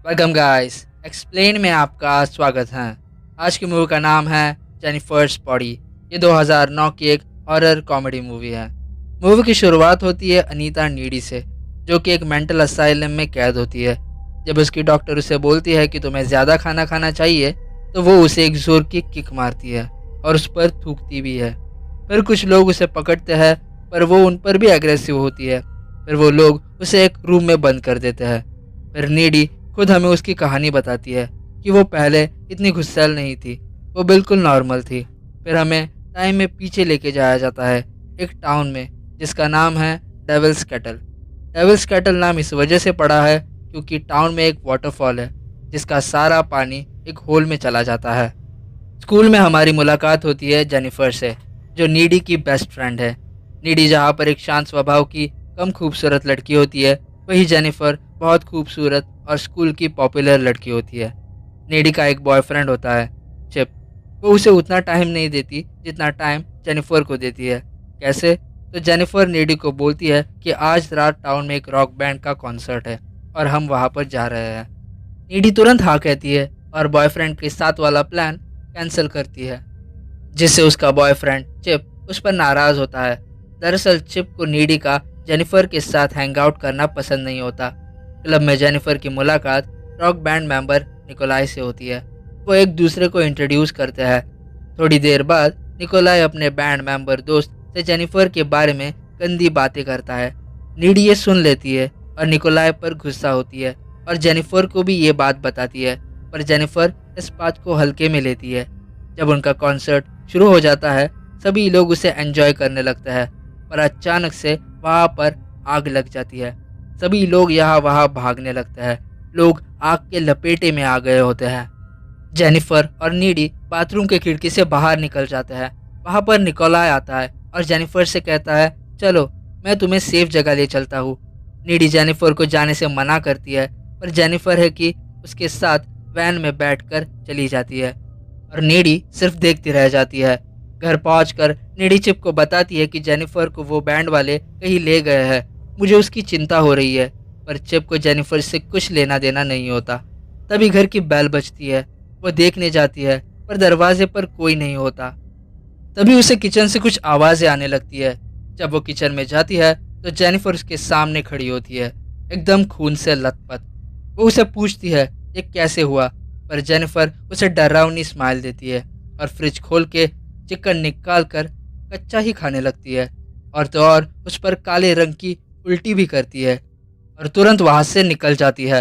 Welcome guys. Explain में आपका स्वागत है। आज की मूवी का नाम है जेनिफर्स बॉडी। ये 2009 की एक हॉरर कॉमेडी मूवी है। मूवी की शुरुआत होती है अनीता नीडी से, जो कि एक मेंटल असाइलम में कैद होती है। जब उसकी डॉक्टर उसे बोलती है कि तुम्हें ज़्यादा खाना खाना चाहिए, तो वो उसे एक जोर की किक मारती है और उस पर थूकती भी है। फिर कुछ लोग उसे पकड़ते हैं, पर वो उन पर भी एग्रेसिव होती है। फिर वो लोग उसे एक रूम में बंद कर देते हैं। फिर नीडी खुद हमें उसकी कहानी बताती है कि वो पहले इतनी गुस्सैल नहीं थी, वो बिल्कुल नॉर्मल थी। फिर हमें टाइम में पीछे लेके जाया जाता है एक टाउन में जिसका नाम है डेविल्स कैटल। डेविल्स कैटल नाम इस वजह से पड़ा है क्योंकि टाउन में एक वाटरफॉल है जिसका सारा पानी एक होल में चला जाता है। स्कूल में हमारी मुलाकात होती है जेनिफर से, जो नीडी की बेस्ट फ्रेंड है। नीडी जहाँ पर एक शांत स्वभाव की कम खूबसूरत लड़की होती है, वही जेनिफर बहुत खूबसूरत और स्कूल की पॉपुलर लड़की होती है। नीडी का एक बॉयफ्रेंड होता है, चिप। वो उसे उतना टाइम नहीं देती जितना टाइम जेनिफर को देती है। कैसे? तो जेनिफर नीडी को बोलती है कि आज रात टाउन में एक रॉक बैंड का कॉन्सर्ट है और हम वहाँ पर जा रहे हैं। नीडी तुरंत हाँ कहती है और बॉयफ्रेंड के साथ वाला प्लान कैंसिल करती है, जिससे उसका बॉयफ्रेंड चिप उस पर नाराज़ होता है। दरअसल चिप को नीडी का जेनिफर के साथ हैंग आउट करना पसंद नहीं होता। क्लब में जेनिफर की मुलाकात रॉक बैंड मेंबर निकोलाई से होती है। वो एक दूसरे को इंट्रोड्यूस करते हैं। थोड़ी देर बाद निकोलाई अपने बैंड मेंबर दोस्त से जेनिफर के बारे में गंदी बातें करता है। नीडी ये सुन लेती है और निकोलाई पर गुस्सा होती है और जेनिफर को भी ये बात बताती है, पर जेनिफर इस बात को हल्के में लेती है। जब उनका कॉन्सर्ट शुरू हो जाता है, सभी लोग उसे एंजॉय करने लगते हैं, पर अचानक से वहाँ पर आग लग जाती है। सभी लोग यहाँ वहाँ भागने लगते हैं। लोग आग के लपेटे में आ गए होते हैं। जेनिफर और नीडी बाथरूम के खिड़की से बाहर निकल जाते हैं। वहाँ पर निकोलाई आता है और जेनिफर से कहता है, चलो मैं तुम्हें सेफ जगह ले चलता हूँ। नीडी जेनिफर को जाने से मना करती है, पर जेनिफर है कि उसके साथ वैन में बैठकर चली जाती है और नीडी सिर्फ देखती रह जाती है। घर पहुंचकर नीडी चिप को बताती है कि जेनिफर को वो बैंड वाले कहीं ले गए हैं। मुझे उसकी चिंता हो रही है, पर चिप को जेनिफर से कुछ लेना देना नहीं होता। तभी घर की बेल बजती है। वो देखने जाती है, पर दरवाजे पर कोई नहीं होता। तभी उसे किचन से कुछ आवाज़ें आने लगती है। जब वो किचन में जाती है तो जेनिफर उसके सामने खड़ी होती है, एकदम खून से लथपथ। वो उसे पूछती है ये कैसे हुआ, पर जेनिफर उसे डरावनी स्माइल देती है और फ्रिज खोल के चिकन निकाल कर कच्चा ही खाने लगती है, और तो और उस पर काले रंग की उल्टी भी करती है और तुरंत वहाँ से निकल जाती है।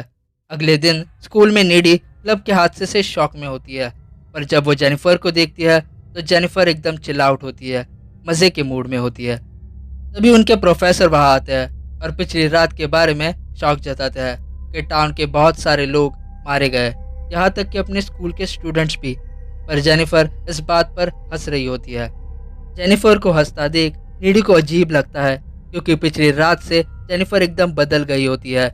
अगले दिन स्कूल में नीडी क्लब के हादसे से शॉक में होती है, पर जब वो जेनिफर को देखती है तो जेनिफर एकदम चिल आउट होती है, मज़े के मूड में होती है। तभी उनके प्रोफेसर वहाँ आते हैं और पिछली रात के बारे में शौक जताते हैं कि टाउन के बहुत सारे लोग मारे गए, यहाँ तक कि अपने स्कूल के स्टूडेंट्स भी। पर जेनिफर इस बात पर हंस रही होती है। जेनिफर को हंसता देख नीडी को अजीब लगता है, क्योंकि पिछली रात से जेनिफर एकदम बदल गई होती है।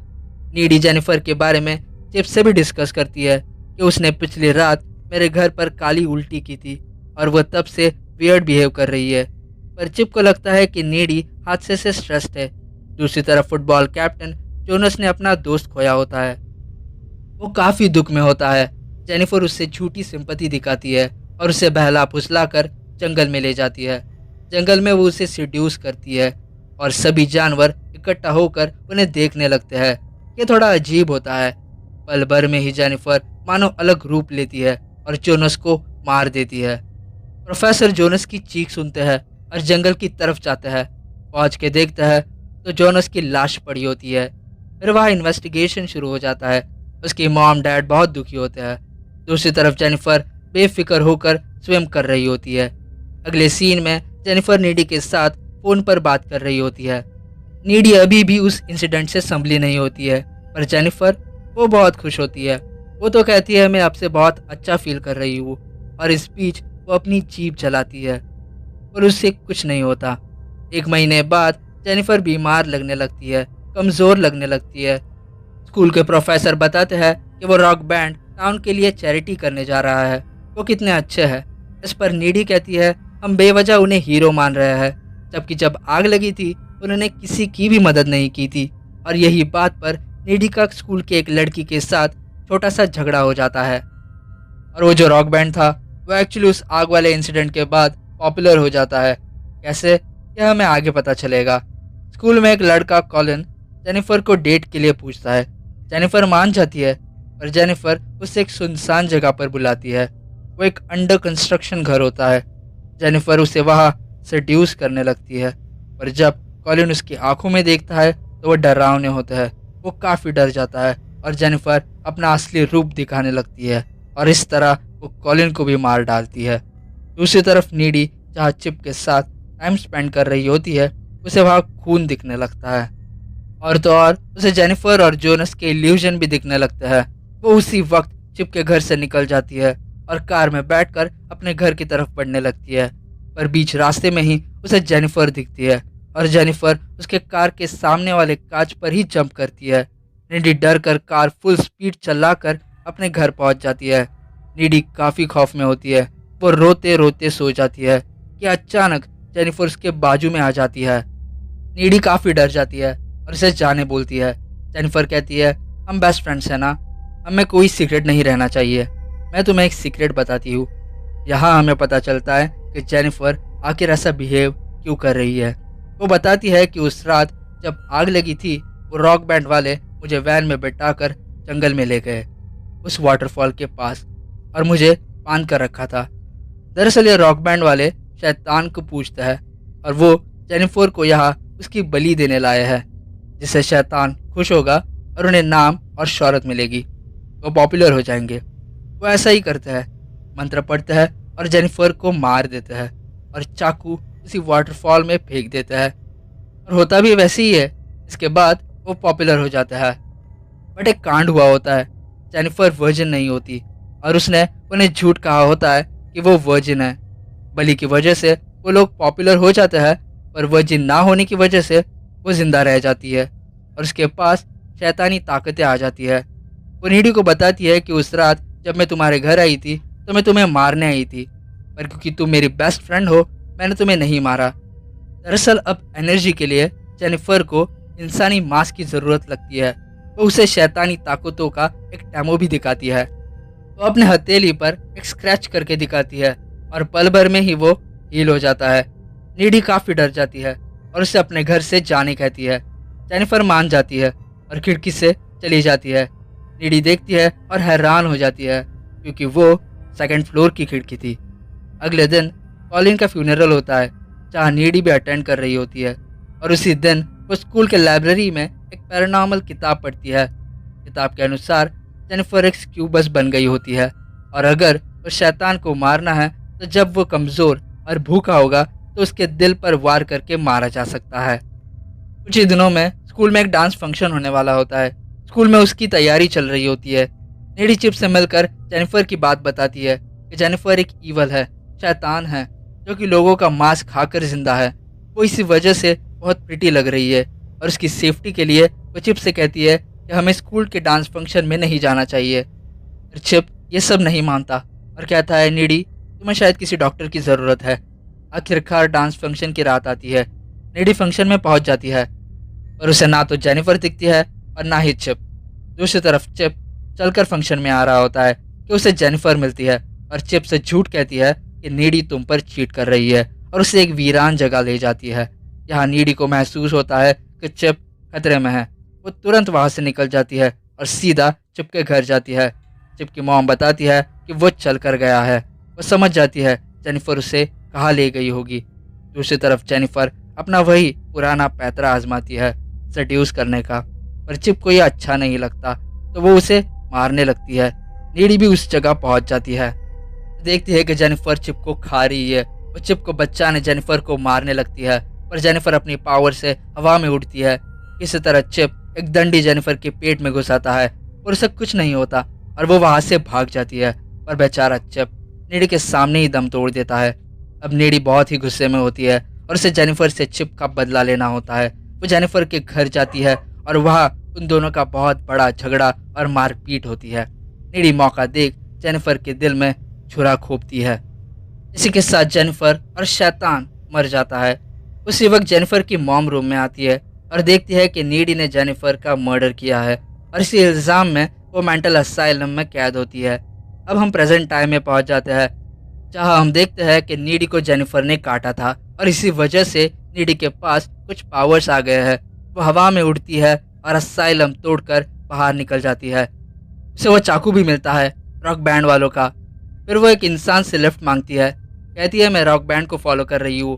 नीडी जेनिफर के बारे में चिप से भी डिस्कस करती है कि उसने पिछली रात मेरे घर पर काली उल्टी की थी और वह तब से वियर्ड बिहेव कर रही है। पर चिप को लगता है कि नीडी हादसे से स्ट्रेस्ड है। दूसरी तरफ फुटबॉल कैप्टन जोनस ने अपना दोस्त खोया होता है। वो काफ़ी दुख में होता है। जेनिफर उससे झूठी सिंपैथी दिखाती है और उसे बहला फुसला कर जंगल में ले जाती है। जंगल में वो उसे सिड्यूस करती है और सभी जानवर इकट्ठा होकर उन्हें देखने लगते हैं। ये थोड़ा अजीब होता है। पल भर में ही जेनिफर मानो अलग रूप लेती है और जोनस को मार देती है। प्रोफेसर जोनस की चीख सुनते हैं और जंगल की तरफ जाते हैं। पहुंच के देखते हैं तो जोनस की लाश पड़ी होती है। फिर वहाँ इन्वेस्टिगेशन शुरू हो जाता है। उसकी मॉम डैड बहुत दुखी होते हैं। दूसरी तरफ जेनिफर बेफिक्र होकर स्विम कर रही होती है। अगले सीन में जेनिफर नीडी के साथ फ़ोन पर बात कर रही होती है। नीडी अभी भी उस इंसिडेंट से संभली नहीं होती है, पर जेनिफर वो बहुत खुश होती है। वो तो कहती है मैं आपसे बहुत अच्छा फील कर रही हूँ, और इस बीच वो अपनी जीभ चलाती है, पर उससे कुछ नहीं होता। एक महीने बाद जेनिफर बीमार लगने लगती है, कमज़ोर लगने लगती है। स्कूल के प्रोफेसर बताते हैं कि वो रॉक बैंड टाउन के लिए चैरिटी करने जा रहा है। वो कितने अच्छे हैं। इस पर नीडी कहती है हम बेवजह उन्हें हीरो मान रहे हैं, जबकि जब आग लगी थी उन्होंने किसी की भी मदद नहीं की थी। और यही बात पर नीडी का स्कूल के एक लड़की के साथ छोटा सा झगड़ा हो जाता है। और वो जो रॉक बैंड था वो एक्चुअली उस आग वाले इंसिडेंट के बाद पॉपुलर हो जाता है। कैसे, यह हमें आगे पता चलेगा। स्कूल में एक लड़का कॉलिन जेनिफर को डेट के लिए पूछता है। जेनिफर मान जाती है और जेनिफर उसे एक सुनसान जगह पर बुलाती है। वो एक अंडर कंस्ट्रक्शन घर होता है। जेनिफर उसे वहाँ सेड्यूस करने लगती है। पर जब कॉलिन उसकी आंखों में देखता है तो वो डरावने होते हैं। वो काफ़ी डर जाता है और जेनिफर अपना असली रूप दिखाने लगती है और इस तरह वो कॉलिन को भी मार डालती है। दूसरी तरफ नीडी जहाँ चिप के साथ टाइम स्पेंड कर रही होती है उसे वहाँ खून दिखने लगता है। और तो और उसे जेनिफर और जोनस के इल्यूजन भी दिखने लगते हैं। वो उसी वक्त चिप के घर से निकल जाती है और कार में बैठकर अपने घर की तरफ बढ़ने लगती है। पर बीच रास्ते में ही उसे जेनिफर दिखती है और जेनिफर उसके कार के सामने वाले कांच पर ही जंप करती है। नीडी डर कर कार फुल स्पीड चलाकर अपने घर पहुंच जाती है। नीडी काफ़ी खौफ में होती है। वो रोते रोते सो जाती है कि अचानक जेनिफर उसके बाजू में आ जाती है। नीडी काफ़ी डर जाती है और उसे जाने बोलती है। जेनिफर कहती है, हम बेस्ट फ्रेंड्स हैं ना, हमें कोई सीक्रेट नहीं रहना चाहिए। मैं तुम्हें एक सीक्रेट बताती हूँ। यहाँ हमें पता चलता है कि जेनिफर आखिर ऐसा बिहेव क्यों कर रही है। वो बताती है कि उस रात जब आग लगी थी वो रॉक बैंड वाले मुझे वैन में बिठाकर जंगल में ले गए उस वाटरफॉल के पास और मुझे बांध कर रखा था। दरअसल ये रॉक बैंड वाले शैतान को पूजते हैं और वो जेनिफर को यहाँ उसकी बलि देने लाए हैं, जिससे शैतान खुश होगा और उन्हें नाम और शोहरत मिलेगी। वो पॉपुलर हो जाएंगे। वो ऐसा ही करते हैं, मंत्र पढ़ते हैं और जेनिफर को मार देते हैं और चाकू उसी वाटरफॉल में फेंक देते हैं और होता भी वैसे ही है। इसके बाद वो पॉपुलर हो जाता है। बट एक कांड हुआ होता है। जेनिफर वर्जिन नहीं होती और उसने उन्हें झूठ कहा होता है कि वो वर्जिन है। बलि की वजह से वो लोग पॉपुलर हो जाते हैं, पर वर्जिन ना होने की वजह से वो जिंदा रह जाती है और उसके पास शैतानी ताकतें आ जाती है। वो नीडी को बताती है कि उस रात जब मैं तुम्हारे घर आई थी तो मैं तुम्हें मारने आई थी, पर क्योंकि तुम मेरी बेस्ट फ्रेंड हो मैंने तुम्हें नहीं मारा। दरअसल अब एनर्जी के लिए जेनिफर को इंसानी मांस की ज़रूरत लगती है। वो उसे शैतानी ताकतों का एक डेमो भी दिखाती है। वो अपने हथेली पर एक स्क्रैच करके दिखाती है और पल भर में ही वो हील हो जाता है। नीडी काफ़ी डर जाती है और उसे अपने घर से जाने कहती है। जेनिफर मान जाती है और खिड़की से चली जाती है। नीडी देखती है और हैरान हो जाती है क्योंकि वो सेकंड फ्लोर की खिड़की थी। अगले दिन कॉलिन का फ्यूनरल होता है जहाँ नीडी भी अटेंड कर रही होती है और उसी दिन वो स्कूल के लाइब्रेरी में एक पैरानॉर्मल किताब पढ़ती है। किताब के अनुसार जेनिफर एक स्क्यूबस बन गई होती है और अगर उस शैतान को मारना है तो जब वो कमज़ोर और भूखा होगा तो उसके दिल पर वार करके मारा जा सकता है। कुछ ही दिनों में स्कूल में एक डांस फंक्शन होने वाला होता है। स्कूल में उसकी तैयारी चल रही होती है। नीडी चिप से मिलकर जेनिफर की बात बताती है कि जेनिफर एक ईवल है, शैतान है, जो कि लोगों का मांस खाकर जिंदा है। वो इसी वजह से बहुत प्रिटी लग रही है और उसकी सेफ्टी के लिए वो चिप से कहती है कि हमें स्कूल के डांस फंक्शन में नहीं जाना चाहिए। पर चिप ये सब नहीं मानता और कहता है, नीडी तुम्हें शायद किसी डॉक्टर की ज़रूरत है। आखिरकार डांस फंक्शन की रात आती है। नीडी फंक्शन में पहुंच जाती है और उसे ना तो जेनिफर दिखती है और ना ही चिप। दूसरी तरफ चिप चलकर फंक्शन में आ रहा होता है कि उसे जेनिफर मिलती है और चिप से झूठ कहती है कि नीडी तुम पर चीट कर रही है और उसे एक वीरान जगह ले जाती है। यहाँ नीडी को महसूस होता है कि चिप खतरे में है। वो तुरंत वहाँ से निकल जाती है और सीधा चिप के घर जाती है। चिप की मॉम बताती है कि वो चल कर गया है। वो समझ जाती है जेनिफर उसे कहाँ ले गई होगी। दूसरी तरफ जेनिफर अपना वही पुराना पैतरा आजमाती है सेड्यूस करने का, पर चिप को यह अच्छा नहीं लगता तो वो उसे मारने लगती है। नीडी भी उस जगह पहुंच जाती है। देखती है कि जेनिफर चिप को खा रही है। वो चिप को बचाने जेनिफर को मारने लगती है, पर जेनिफर अपनी पावर से हवा में उड़ती है। इसी तरह चिप एक डंडी जेनिफर के पेट में घुसाता है और उसे कुछ नहीं होता और वो वहाँ से भाग जाती है। पर बेचारा चिप नीडी के सामने ही दम तोड़ देता है। अब नीडी बहुत ही गुस्से में होती है और उसे जेनिफर से चिप का बदला लेना होता है। वो जेनिफर के घर जाती है और वहाँ उन दोनों का बहुत बड़ा झगड़ा और मारपीट होती है। नीडी मौका देख जेनिफर के दिल में छुरा खोपती है। इसी के साथ जेनिफर और शैतान मर जाता है। उसी वक्त जेनिफर की मॉम रूम में आती है और देखती है कि नीडी ने जेनिफर का मर्डर किया है और इसी इल्ज़ाम में वो मेंटल असाइलम में कैद होती है। अब हम प्रेजेंट टाइम में पहुंच जाते हैं, जहां हम देखते हैं कि नीडी को जेनिफर ने काटा था और इसी वजह से नीडी के पास कुछ पावर्स आ गए हैं। वो हवा में उड़ती है और असाइलम तोड़कर बाहर निकल जाती है। उसे वो चाकू भी मिलता है रॉक बैंड वालों का। फिर वो एक इंसान से लिफ्ट मांगती है, कहती है मैं रॉक बैंड को फॉलो कर रही हूँ।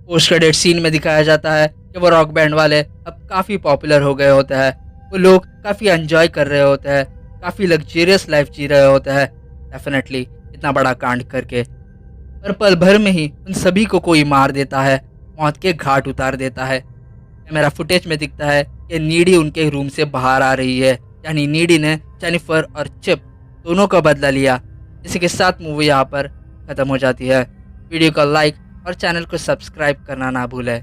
पोस्ट क्रेडिट सीन में दिखाया जाता है कि वो रॉक बैंड वाले अब काफ़ी पॉपुलर हो गए होते हैं। वो लोग काफ़ी एंजॉय कर रहे होते हैं, काफ़ी लग्जरियस लाइफ जी रहे होते हैं, डेफिनेटली इतना बड़ा कांड करके। पर पल भर में ही उन सभी को कोई मार देता है, मौत के घाट उतार देता है। कैमरा फुटेज में दिखता है कि नीडी उनके रूम से बाहर आ रही है, यानी नीडी ने जेनिफर और चिप दोनों का बदला लिया। इसी के साथ मूवी यहाँ पर ख़त्म हो जाती है। वीडियो को लाइक और चैनल को सब्सक्राइब करना ना भूलें।